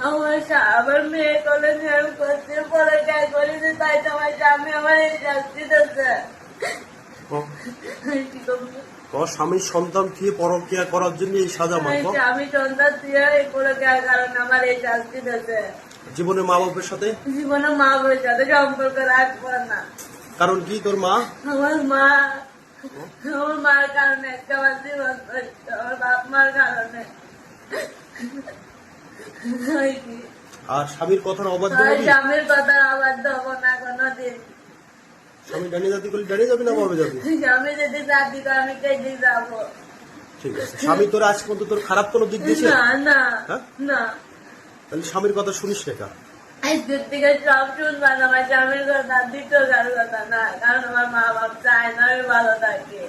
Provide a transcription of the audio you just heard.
আমার আমার মেয়ে কলেজ করতে পরে কাজ করেছে, তাই তো আমার স্বামী আমার এই শাস্তি দিচ্ছে। তোর স্বামীর সন্তান দিয়ে পরক্রিয়া করার জন্য এই সাজা মানব? আমি সন্তান দিয়ে এই পরক্রিয়ার কারণে আমার এই শাস্তি দিচ্ছে। জীবনে মা বাপের সাথে জীবনে মা বাপের সাথে সম্পর্ক রাখবো না। কারণ কি তোর মা? আমার মার কারণে একটা আমার জীবন, আমার বাপ মার কারণে। আর স্বামীর কথার অবাধ্য হবি? স্বামীর কথার অবাধ্য হবো না কোনোদিন। স্বামী ডানি জাতি করলে ডানি যাবি না বাবা যাবি? স্বামী যদি জাতি করে আমি কেটে যাবো। ঠিক আছে। স্বামী তোর আজ পর্যন্ত তোর খারাপ কোনো দিক দিয়েছে? না হ্যাঁ? না। তাহলে স্বামীর কথা শুনিস না। আজকের থেকে সব শুনবা না, আমার স্বামীর কথা, দ্বিতীয় কারোর কথা না, কারণ আমার মা বাপ চায় না আমি ভালো থাকি।